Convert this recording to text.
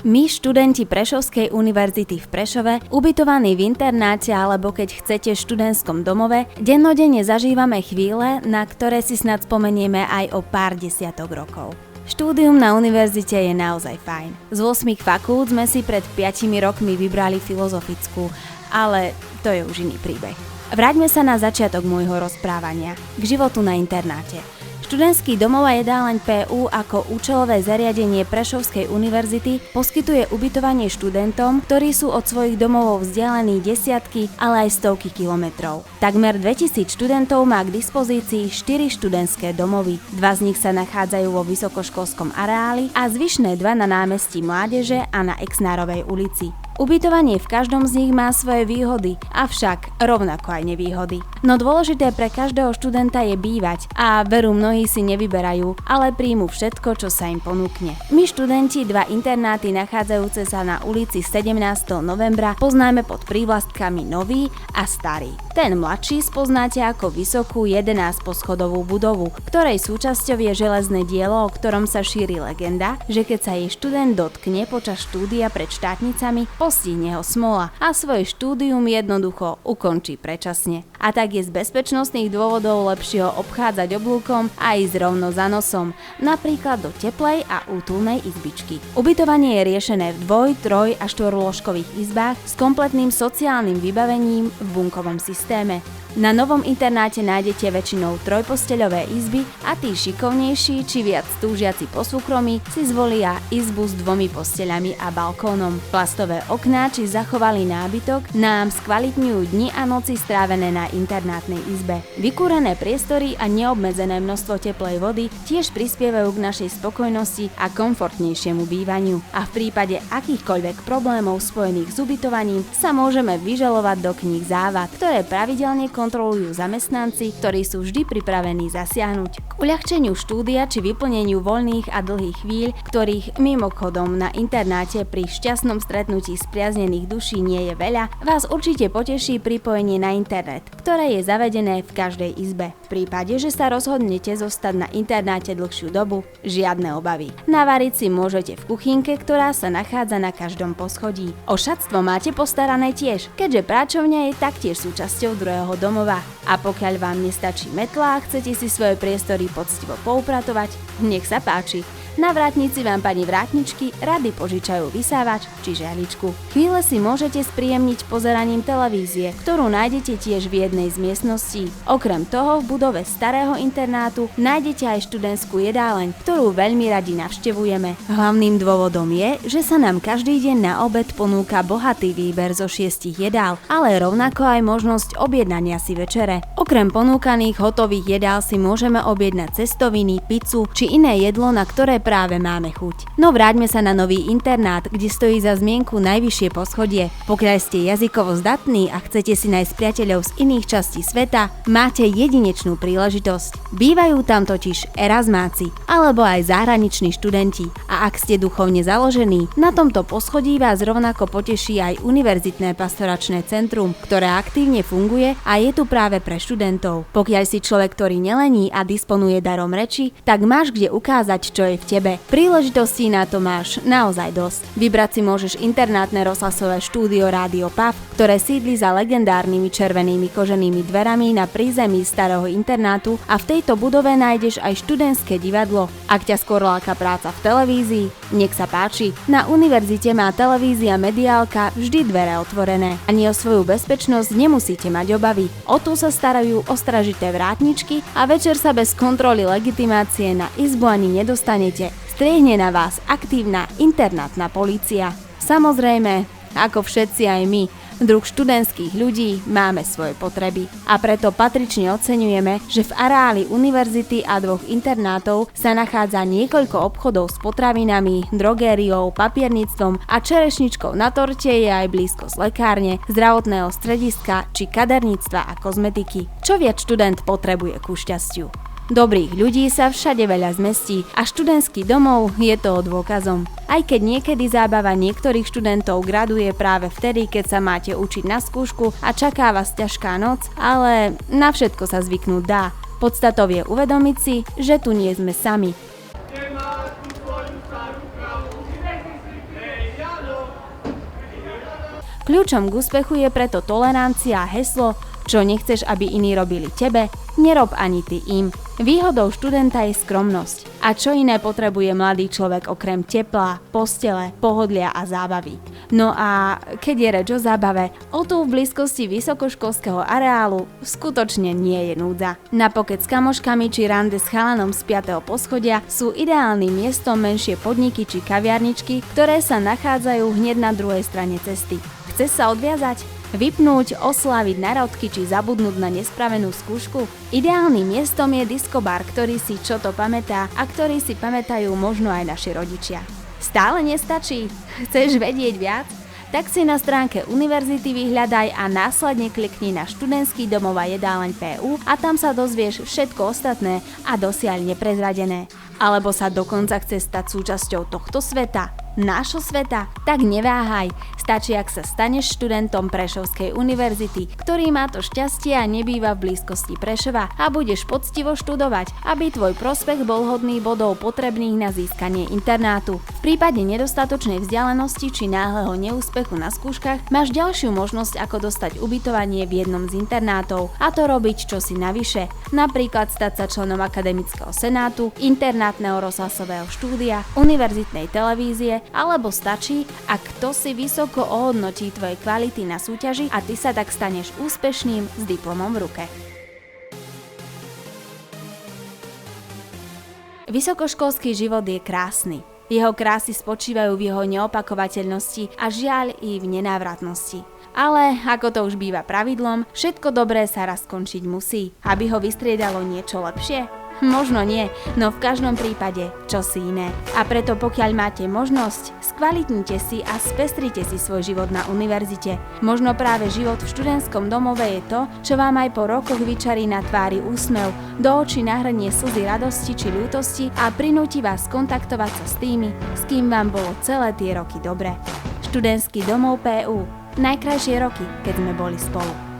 My, študenti Prešovskej univerzity v Prešove, ubytovaní v internáte alebo keď chcete v študentskom domove, dennodenne zažívame chvíle, na ktoré si snad spomenieme aj o pár desiatok rokov. Štúdium na univerzite je naozaj fajn. Z 8 fakult sme si pred 5 rokmi vybrali filozofickú, ale to je už iný príbeh. Vráťme sa na začiatok môjho rozprávania, k životu na internáte. Študentský domov a jedáleň PU ako účelové zariadenie Prešovskej univerzity poskytuje ubytovanie študentom, ktorí sú od svojich domovov vzdialení desiatky, ale aj stovky kilometrov. Takmer 2000 študentov má k dispozícii 4 študentské domovy. 2 z nich sa nachádzajú vo vysokoškolskom areáli a zvyšné 2 na námestí Mládeže a na Exnárovej ulici. Ubytovanie v každom z nich má svoje výhody, avšak rovnako aj nevýhody. No dôležité pre každého študenta je bývať a veru mnohí si nevyberajú, ale príjmu všetko, čo sa im ponúkne. My študenti 2 internáty nachádzajúce sa na ulici 17. novembra poznáme pod prívlastkami Nový a Starý. Ten mladší spoznáte ako vysokú 11-poschodovú budovu, ktorej súčasťou je železné dielo, o ktorom sa šíri legenda, že keď sa jej študent dotkne počas štúdia pred štátnicami, postihne ho smola a svoje štúdium jednoducho ukončí predčasne. A tak je z bezpečnostných dôvodov lepšie ho obchádzať oblúkom a ísť rovno za nosom, napríklad do teplej a útulnej izbičky. Ubytovanie je riešené v 2-, 3- a 4-lôžkových izbách s kompletným sociálnym vybavením v bunkovom systéme. Na novom internáte nájdete väčšinou 3-posteľové izby a tí šikovnejší či viac túžiaci po súkromí si zvolia izbu s 2 posteľami a balkónom. Plastové okná či zachovalý nábytok nám skvalitňujú dni a noci strávené na internátnej izbe. Vykúrené priestory a neobmedzené množstvo teplej vody tiež prispievajú k našej spokojnosti a komfortnejšiemu bývaniu. A v prípade akýchkoľvek problémov spojených s ubytovaním sa môžeme vyžalovať do kníh závad, ktoré pravidelne kontrolujú zamestnanci, ktorí sú vždy pripravení zasiahnuť. K uľahčeniu štúdia či vyplneniu voľných a dlhých chvíľ, ktorých mimochodom na internáte pri šťastnom stretnutí spriaznených duší nie je veľa, vás určite poteší pripojenie na internet, ktoré je zavedené v každej izbe. V prípade, že sa rozhodnete zostať na internáte dlhšiu dobu, žiadne obavy. Navariť si môžete v kuchynke, ktorá sa nachádza na každom poschodí. O šatstvo máte postarané tiež, keďže práčovňa je taktiež súčasťou druhého domova. A pokiaľ vám nestačí metla a chcete si svoje priestory poctivo poupratovať, nech sa páči. Na vrátnici vám pani vrátničky rady požičajú vysávač či žehličku. Chvíle si môžete spríjemniť pozeraním televízie, ktorú nájdete tiež v jednej z miestností. Okrem toho v budove starého internátu nájdete aj študentskú jedáleň, ktorú veľmi radi navštevujeme. Hlavným dôvodom je, že sa nám každý deň na obed ponúka bohatý výber zo 6 jedál, ale rovnako aj možnosť objednania si večere. Okrem ponúkaných hotových jedál si môžeme objednať cestoviny, pizzu či iné jedlo, na ktoré práve máme chuť. No vráťme sa na nový internát, kde stojí za zmienku najvyššie poschodie. Pokiaľ ste jazykovo zdatní a chcete si nájsť priateľov z iných častí sveta, máte jedinečnú príležitosť. Bývajú tam totiž erasmáci alebo aj zahraniční študenti. A ak ste duchovne založení, na tomto poschodí vás rovnako poteší aj Univerzitné pastoračné centrum, ktoré aktívne funguje a je tu práve pre študentov. Pokiaľ si človek, ktorý nelení a disponuje darom reči, tak máš kde ukázať, čo je v tebe. Príležitostí na to máš naozaj dosť. Vybrať si môžeš internátne rozhlasové štúdio Rádio PAF, ktoré sídli za legendárnymi červenými koženými dverami na prízemí starého internátu a v tejto budove nájdeš aj študentské divadlo. Ak ťa skôr láka práca v televízii, nech sa páči. Na univerzite má televízia Mediálka vždy dvere otvorené. Ani o svoju bezpečnosť nemusíte mať obavy. O tú sa starajú ostražité vrátničky a večer sa bez kontroly legitimácie na izbu ani nedostanete. Striehne na vás aktívna internátna polícia. Samozrejme, ako všetci aj my, druh študentských ľudí, máme svoje potreby. A preto patrične oceňujeme, že v areáli univerzity a 2 internátov sa nachádza niekoľko obchodov s potravinami, drogériou, papierníctvom a čerešničkou na torte je aj blízko z lekárne, zdravotného strediska či kaderníctva a kozmetiky. Čo viac študent potrebuje ku šťastiu? Dobrých ľudí sa všade veľa zmestí a študentský domov je toho dôkazom. Aj keď niekedy zábava niektorých študentov graduje práve vtedy, keď sa máte učiť na skúšku a čaká vás ťažká noc, ale na všetko sa zvyknúť dá. Podstatou je uvedomiť si, že tu nie sme sami. Kľúčom k úspechu je preto tolerancia a heslo: čo nechceš, aby iní robili tebe, nerob ani ty im. Výhodou študenta je skromnosť. A čo iné potrebuje mladý človek okrem tepla, postele, pohodlia a zábavy? No a keď je reč o zábave, o tú v blízkosti vysokoškolského areálu skutočne nie je núdza. Na pokec s kamoškami či rande s chalanom z 5. poschodia sú ideálnym miestom menšie podniky či kaviarničky, ktoré sa nachádzajú hneď na druhej strane cesty. Chce sa odviazať? Vypnúť, osláviť narodky či zabudnúť na nespravenú skúšku? Ideálnym miestom je diskobar, ktorý si čo to pamätá a ktorý si pamätajú možno aj naši rodičia. Stále nestačí? Chceš vedieť viac? Tak si na stránke univerzity vyhľadaj a následne klikni na študentský domov a jedáleň PU a tam sa dozvieš všetko ostatné a dosiaľ neprezradené. Alebo sa dokonca chce stať súčasťou tohto sveta, nášho sveta? Tak neváhaj, stačí, ak sa staneš študentom Prešovskej univerzity, ktorý má to šťastie a nebýva v blízkosti Prešova a budeš poctivo študovať, aby tvoj prospech bol hodný bodov potrebných na získanie internátu. V prípade nedostatočnej vzdialenosti či náhleho neúspechu na skúškach máš ďalšiu možnosť, ako dostať ubytovanie v jednom z internátov, a to robiť čosi navyše, napríklad stať sa členom akademického senátu, internátneho rozhlasového štúdia, univerzitnej televízie, alebo stačí, ak kto si vysoko ohodnotí tvoje kvality na súťaži a ty sa tak staneš úspešným s diplomom v ruke. Vysokoškolský život je krásny. Jeho krásy spočívajú v jeho neopakovateľnosti a žiaľ i v nenávratnosti. Ale, ako to už býva pravidlom, všetko dobré sa raz skončiť musí, aby ho vystriedalo niečo lepšie. Možno nie, no v každom prípade čosi iné. A preto pokiaľ máte možnosť, skvalitnite si a spestrite si svoj život na univerzite. Možno práve život v študentskom domove je to, čo vám aj po rokoch vyčarí na tvári úsmev, do očí nahrnie slzy radosti či ľútosti a prinúti vás kontaktovať sa s tými, s kým vám bolo celé tie roky dobre. Študentský domov PU. Najkrajšie roky, keď sme boli spolu.